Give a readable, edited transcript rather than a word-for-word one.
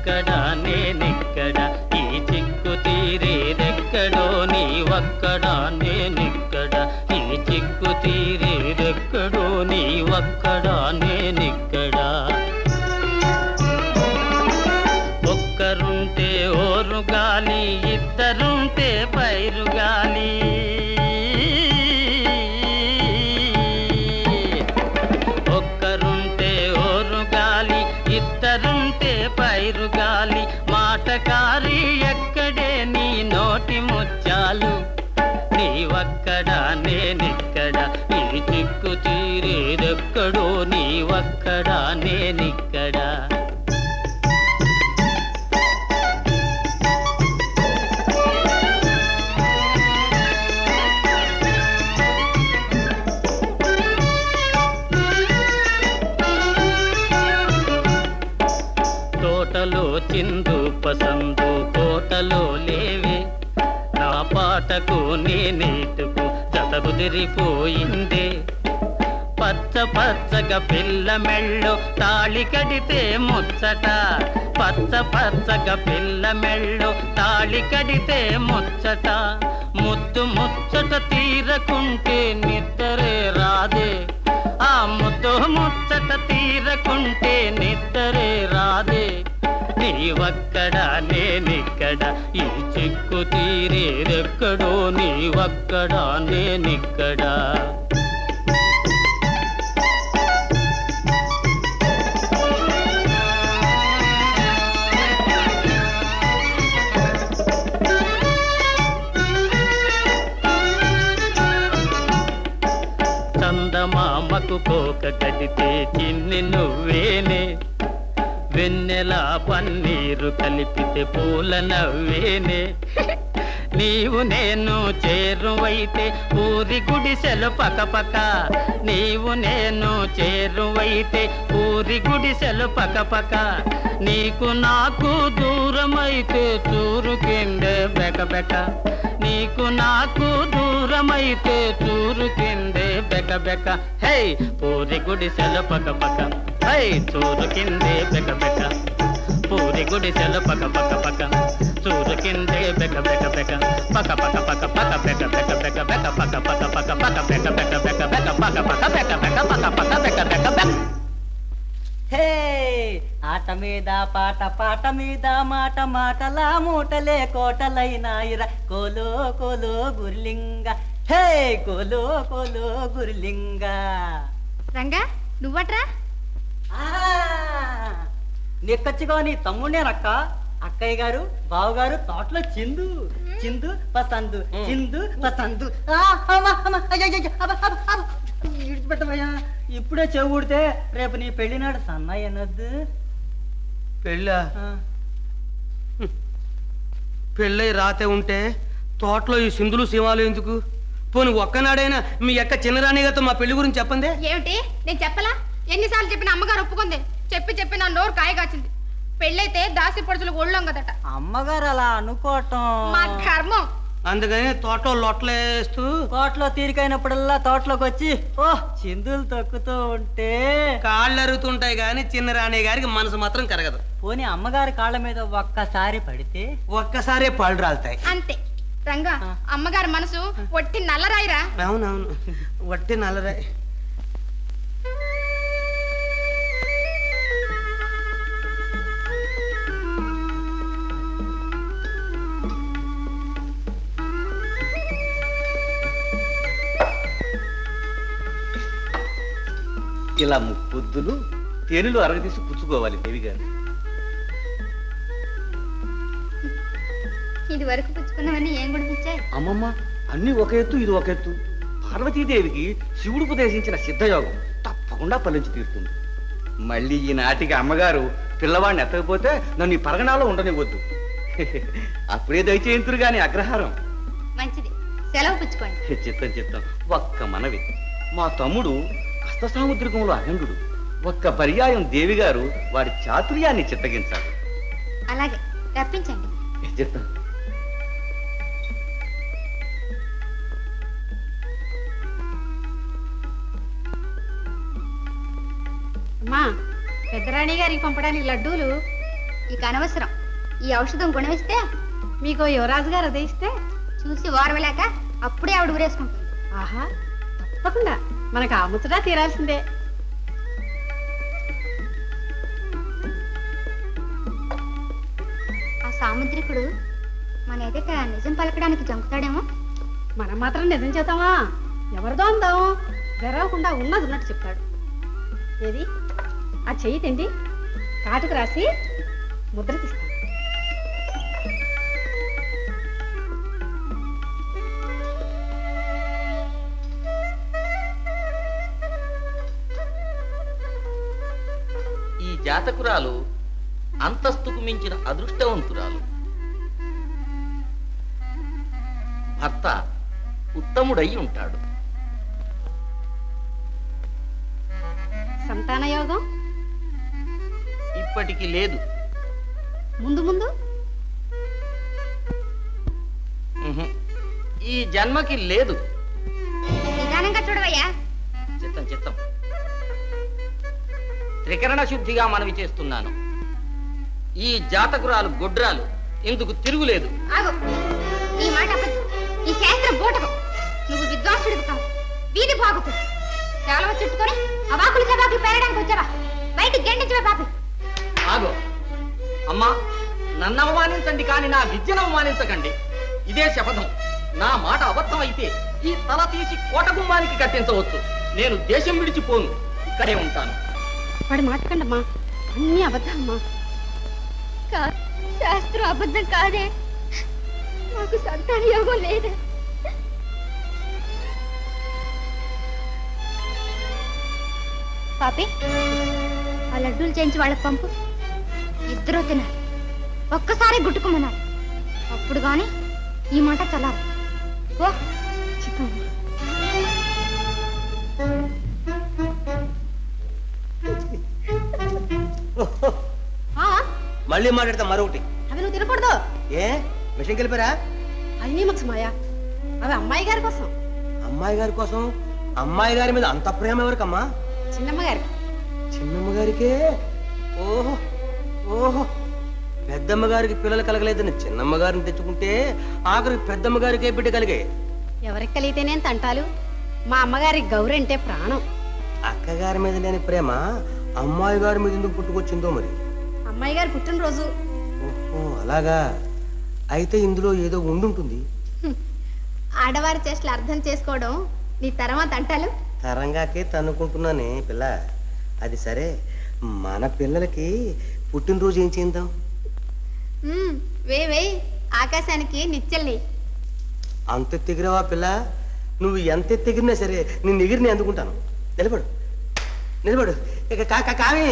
ఒక్కడా నేనిక్కడ, ఈ చిక్కు తీరేదెక్కడో నీవక్కడా నేనిక్కడ, ఈ చిక్కు తీరేదెక్కడో నీవక్కడా నేనిక్కడ. ఒక్కరుంటే ఓరు గాలి, ఇద్దరుంటే పైరు గాలి. ఒక్కరుంటే ఓరు గాలి, ఇద్దరుంటే పైరు గాలి. మాటకారి ఎక్కడే నీ నోటి ముత్యాలు, నీవక్కడా నేనిక్కడ, ఈ చిక్కు తీరేదెక్కడో నీవక్కడా నేనిక్కడ. తోటలో చిందు పసందు కోటలో లేవే, నా పాటకు నీ నీటుకు జతకుదిరిపోయిందే. పచ్చ పచ్చగా పిల్ల మెళ్ళో తాళి కడితే ముచ్చట, పచ్చ పచ్చగా పిల్ల మెళ్ళో తాళి కడితే ముచ్చట. ముద్దు ముచ్చట తీరకుంటే నిద్రే రాదే, ఆ ముద్దు ముచ్చట తీరకుంటే నిద్రే రాదే. నీవక్కడా నేనిక్కడ, ఈ చిక్కు తీరేదెక్కడో నీవక్కడా నేనిక్కడ. చందమామకు కోక కడితే చిన్ని నువ్వేనే, వెన్నెల పన్నీరు కలిపితే పూల నవ్వేనే. నీవు నేను చేరువైతే ఊరి గుడిసెలు పకపక, నీవు నేను చేరువైతే ఊరి గుడిసెలు పకపక. నీకు నాకు దూరమైతే చూరు కిందే బెకబెక, నీకు నాకు దూరమైతే చూరు కిందే బెకబెక. హే పూరి గుడిసెలు పకపక, హై చూరు కిందే బెకబెక, పూరి గుడిసెలు పక పక పక, చూరు కిందే బెక బెక బెక, పక పక పక పక బెక బెక బెక బెక, పక పక పక పక బెక బెక బెక బెక, పక పక బెక బెక పక పక బెక బెక బెక. హే ఆట మీద పాట, పాట మీద మాట, మాటలా మూటలే కోటలైనాయిరా. కోలో కోలో గుర్లింగ, హే కోలో కోలో గుర్లింగ. రంగా నువ్వట్రా? నెక్కచ్చిగా నీ తమ్ముడేనక్క. అక్కయ్య గారు బావగారు తోటలో చిందు చిందు పసందు, చిందు పసందు. విడిచిపెట్టవయ్యా, ఇప్పుడే చెవుడితే రేపు నీ పెళ్లినాడు సన్నాయి అనొద్దు. పెళ్ళా? పెళ్ళై రాతే ఉంటే తోటలో ఈ సింధులు సీమాలు ఎందుకు? పోనీ ఒక్కనాడైనా మీ అక్క చిన్నరాణి గారితో మా పెళ్లి గురించి చెప్పండి. ఏమిటి నేను చెప్పలా? ఎన్నిసార్లు చెప్పిన అమ్మగారు ఒప్పుకుంది. చెప్పి చెప్పి నా నోరు కాయ కాచింది. పెళ్ళైతే దాసి పడుచులకు ఒళ్ళం కదట. అమ్మగారు అలా అనుకోవటం మా కర్మం. అందుకని తోటలో లొట్టలేస్తూ తోటలో తీరికైనప్పుడల్లా తోటలోకి వచ్చి ఓ చిందులు తొక్కుతూ ఉంటే కాళ్ళు అరుగుతుంటాయి కానీ చిన్నరాణి గారికి మనసు మాత్రం కరగదు. పోనీ అమ్మగారి కాళ్ళ మీద ఒక్కసారి పడితే ఒక్కసారే పాళ్ళు రాలుతాయి. అంతే రంగా, అమ్మగారి మనసు ఒట్టి నల్లరాయిరా. అవునవును, వట్టి నల్లరాయి. ఇలా ముప్పొద్దులు తేనెలు అరగదీసి పుచ్చుకోవాలి దేవి గారు. ఇది వరకు పుచ్చుకున్నవన్నీ ఏం గుడిపించాయి? అమ్మమ్మ, అన్ని ఒక ఎత్తు ఇది ఒక ఎత్తు. పార్వతీదేవికి శివుడు ఉపదేశించిన సిద్ధయోగం తప్పకుండా ఫలించి తీరుతుంది. మళ్ళీ ఈనాటికి అమ్మగారు పిల్లవాడిని ఎత్తకపోతే నన్ను ఈ పరగణాలో ఉండనివ్వద్దు. అప్పుడే దయచేయంతురు గాని అగ్రహారం. మంచిది, సెలవు పుచ్చుకోండి. చిత్తం చిత్తం. ఒక్క మనవి, మా తమ్ముడు హస్తసాముద్రికంలో అఖండుడు. ఒక్క పర్యాయం దేవి గారు వారి చాతుర్యాన్ని చిత్తగించాలి. అలాగే రప్పించండి. చిత్తం. అమ్మా, పెద్దరాణి గారికి పంపడానికి లడ్డూలు. ఇక అనవసరం. ఈ ఔషధం గుణమిస్తే మీకు యువరాజు గారు ఉదయిస్తే చూసి ఓర్వలేక అప్పుడే ఆవిడ ఊరేసుకుంటుంది. ఆహా తప్పకుండా మనకు ఆ ముచ్చటా తీరాల్సిందే. ఆ సాముద్రికుడు మన ఎదుట నిజం పలకడానికి జంకుతాడేమో. మనం మాత్రం నిజం చేద్దామా? ఎవరిదో అందాం, వెరవకుండా ఉన్నది ఉన్నట్టు చెప్తాడు. ఏది ఆ చెయ్యి తిండి కాటుకు రాసి ముద్ర తీస్తాను. ఈ జాతకురాలు అంతస్తుకు మించిన అదృష్టవంతురాలు. భర్త ఉత్తముడై ఉంటాడు. సంతాన యోగం ఇప్పటికి లేదు. ముందు ముందు ఉహు. ఈ జన్మకి లేదు. నిదానంగా చూడవయ్యా. చిత్తం చిత్తం. త్రికరణ శుద్ధిగా మనవి చేస్తున్నాను. ఈ జాతకురాలు గొడ్రాలు ఇందుకు తిరుగులేదు. ఆగు. ఈ మాట అబద్ధం. ఈ శాస్త్రం బూటకం. నువ్వు విద్వాంసుడివి కావు, వీధి బాగుతు. చాలా చుట్టుకొని అవాకులు చవాకులు పేరడానికి వచ్చావా? బయటికి గెండించవే పాపి. ఆగో అమ్మా, నన్ను అవమానించండి కానీ నా విద్యను అవమానించకండి. ఇదే శపథం. నా మాట అబద్ధం అయితే ఈ తల తీసి కోట గుమ్మానికి కట్టించవచ్చు. నేను దేశం విడిచిపోను, ఇక్కడే ఉంటాను. వాడి మాటకండమ్మా, అన్ని అబద్ధమ్మా. శాస్త్రం అబద్ధం కాదే. నాకు సంతాన యోగం లేదే. పాపి, ఆ లడ్డూలు చేయించి వాళ్ళకి పంపు. ఇద్దరూ తినాలి, ఒక్కసారి గుట్టుకోమన్నారు. అప్పుడు గాని ఈ మాట చల్లారు. ఓ చిత్తమ్మా. మళ్ళీ మాట్లాడతా మరొకటి. అవి నువ్వు తినకూడదు. ఏ విషయం కలిపారా? అన్నీ మక్స్ మాయా, అవి అమ్మాయి గారి కోసం. అమ్మాయి గారి కోసం? అమ్మాయి గారి మీద అంత ప్రేమ ఎవరికమ్మా? చిన్నమ్మ గారికి. చిన్నమ్మ గారికే? ఓహో ఓహో, పెద్దమ్మ గారికి పిల్లలు కలగలేదని చిన్నమ్మ గారిని తెచ్చుకుంటే ఆఖరికి పెద్దమ్మ గారికే బిడ్డ కలిగే. ఎవరికి కలిగితేనే తంటాలు. మా అమ్మగారికి గౌరి అంటే ప్రాణం. అక్కగారి మీద లేని ప్రేమ అమ్మాయి గారి మీద ఎందుకు పుట్టుకొచ్చిందో మరి. అమ్మాయి గారి పుట్టినరోజు. ఓహో అలాగా. అయితే ఇందులో ఏదో ఉండుంటుంది. ఆడవారి చేష్టలు అర్థం చేసుకోవడం నీ తర్వాత అంటాలు. తరంగాకే తన్నుకుంటున్నానే పిల్ల. అది సరే, మన పిల్లలకి పుట్టినరోజు ఏం చేద్దాం? వే ఆకాశానికి నిచ్చెల్ని. అంత ఎగిరావా పిల్ల? నువ్వు ఎంత ఎగిరినా సరే నిన్ను ఎగిరి నేను అందుకుంటాను. నిలబడు నిలబడు. కావి